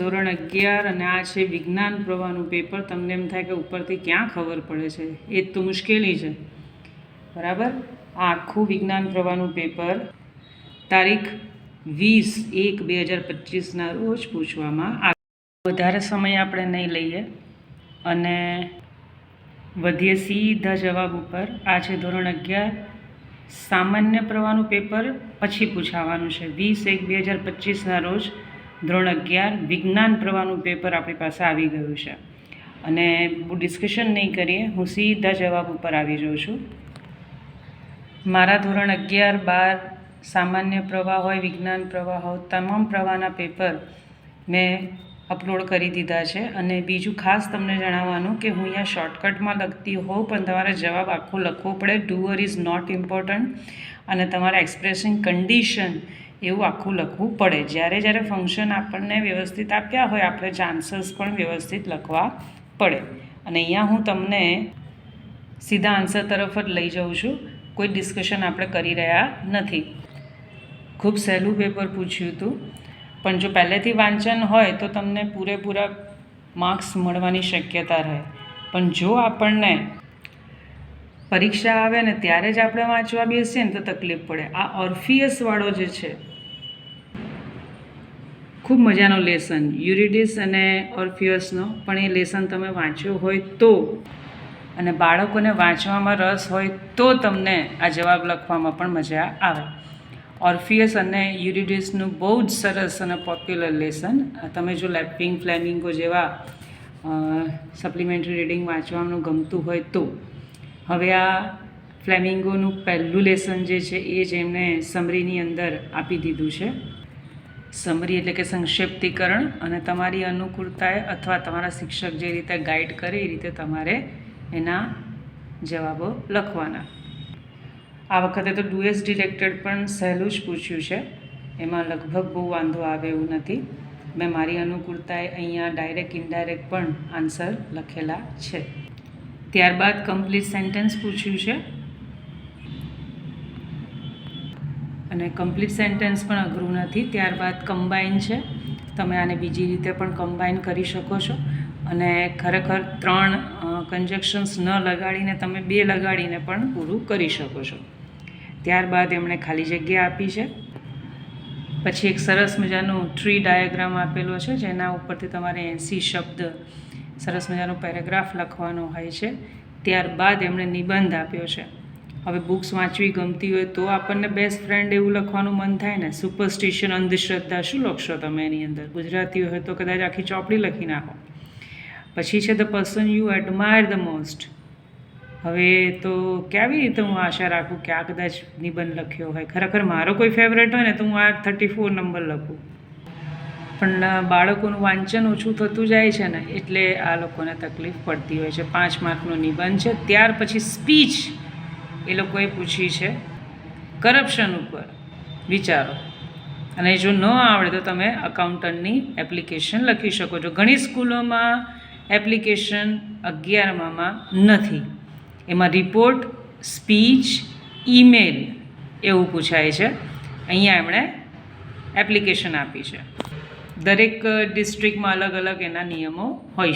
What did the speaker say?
ધોરણ 11 અને આ છે વિજ્ઞાન પ્રવાહનું પેપર. તમને એમ થાય કે ઉપરથી ક્યાં ખબર પડે છે, એ જ તો મુશ્કેલી છે, બરાબર. આ આખું વિજ્ઞાન પ્રવાહનું પેપર તારીખ 20/1/2025ના રોજ પૂછવામાં આવે. વધારે સમય આપણે નહીં લઈએ અને વધીએ સીધા જવાબ ઉપર. આ છે ધોરણ 11 સામાન્ય પ્રવાહનું પેપર, પછી પૂછાવાનું છે 20/1/2025ના રોજ ધોરણ 11 વિજ્ઞાન પ્રવાહનું પેપર આપણી પાસે આવી ગયું છે. અને બહુ ડિસ્કશન નહીં કરીએ, હું સીધા જવાબ ઉપર આવી જાઉં છું. મારા ધોરણ 11-12 સામાન્ય પ્રવાહ હોય, વિજ્ઞાન પ્રવાહ હોય, તમામ પ્રવાહના પેપર મેં અપલોડ કરી દીધા છે. અને બીજું ખાસ તમને જણાવવાનું કે હું અહીંયા શોર્ટકટમાં લખતી હોઉં, પણ તમારે જવાબ આખો લખવો પડે. ડુઅર ઇઝ નોટ ઇમ્પોર્ટન્ટ અને તમારે એક્સપ્રેસિંગ કન્ડિશન એવું આખું લખવું પડે. જ્યારે ફંક્શન આપણને વ્યવસ્થિત આપ્યા હોય, આપણે ચાન્સીસ પણ વ્યવસ્થિત લખવા પડે. અને અહીંયા હું તમને સીધા આન્સર તરફ જ લઈ જાઉં છું, કોઈ ડિસ્કશન આપણે કરી રહ્યા નથી. ખૂબ સહેલું પેપર પૂછ્યું હતું, પણ જો પહેલેથી વાંચન હોય તો તમને પૂરેપૂરા માર્ક્સ મળવાની શક્યતા રહે. પણ જો આપણને પરીક્ષા આવે ને ત્યારે જ આપણે વાંચવા બેસીએ ને તો તકલીફ પડે. આ ઓર્ફિયસવાળો જે છે, ખૂબ મજાનો લેસન, યુરિડિસ અને ઓર્ફિયસનો. પણ એ લેસન તમે વાંચ્યો હોય તો, અને બાળકોને વાંચવામાં રસ હોય તો તમને આ જવાબ લખવામાં પણ મજા આવે. ઓર્ફિયસ અને યુરિડિસનું બહુ જ સરસ અને પોપ્યુલર લેસન. તમે જો લેપિંગ ફ્લેમિંગો જેવા સપ્લિમેન્ટરી રીડિંગ વાંચવાનું ગમતું હોય તો. હવે આ ફ્લેમિંગોનું પહેલું લેસન જે છે એ જ એમણે સમરીની અંદર આપી દીધું છે. સમરી એટલે કે સંક્ષિપ્તીકરણ, અને તમારી અનુકૂળતાએ અથવા તમારા શિક્ષક જે રીતે ગાઈડ કરે એ રીતે તમારે એના જવાબો લખવાના. આ વખતે તો ડુએસ ડિરેક્ટેડ પણ સહેલું જ પૂછ્યું છે, એમાં લગભગ બહુ વાંધો આવે એવું નથી. મેં મારી અનુકૂળતાએ અહીંયા ડાયરેક્ટ ઇનડાયરેક્ટ પણ આન્સર લખેલા છે. ત્યારબાદ કમ્પ્લીટ સેન્ટેન્સ પૂછ્યું છે, અને કમ્પ્લીટ સેન્ટેન્સ પણ અઘરું નથી. ત્યારબાદ કમ્બાઈન છે, તમે આને બીજી રીતે પણ કમ્બાઈન કરી શકો છો. અને ખરેખર 3 કન્જક્શન્સ ન લગાડીને તમે 2 લગાડીને પણ પૂરું કરી શકો છો. ત્યારબાદ એમણે ખાલી જગ્યા આપી છે. પછી એક સરસ મજાનો ટ્રી ડાયાગ્રામ આપેલો છે, જેના ઉપરથી તમારે 80 શબ્દ સરસ મજાનો પેરેગ્રાફ લખવાનો હોય છે. ત્યારબાદ એમણે નિબંધ આપ્યો છે. હવે બુક્સ વાંચવી ગમતી હોય તો આપણને બેસ્ટ ફ્રેન્ડ એવું લખવાનું મન થાય ને. સુપરસ્ટિશન, અંધશ્રદ્ધા, શું લખશો તમે એની અંદર? ગુજરાતી હોય તો કદાચ આખી ચોપડી લખી નાખો. પછી છે the person you admire the most. હવે તો કેવી રીતે હું આશા રાખું કે આ કદાચ નિબંધ લખ્યો હોય. ખરેખર મારો કોઈ ફેવરેટ હોય ને તો હું આ 34 નંબર લખું. પણ બાળકોનું વાંચન ઓછું થતું જાય છે ને, એટલે આ લોકોને તકલીફ પડતી હોય છે. 5 માર્કનો નિબંધ છે. ત્યાર પછી સ્પીચ એ લોકોએ પૂછી છે કરપ્શન ઉપર. વિચારો. અને જો ન આવડે તો તમે અકાઉન્ટન્ટની એપ્લિકેશન લખી શકો છો. ઘણી સ્કૂલોમાં એપ્લિકેશન 11માં નથી. એમાં રિપોર્ટ, સ્પીચ, ઈમેલ એવું પૂછાય છે. અહીંયા એમણે એપ્લિકેશન આપી છે. દરેક ડિસ્ટ્રિક્ટમાં અલગ અલગ એના નિયમો હોય છે.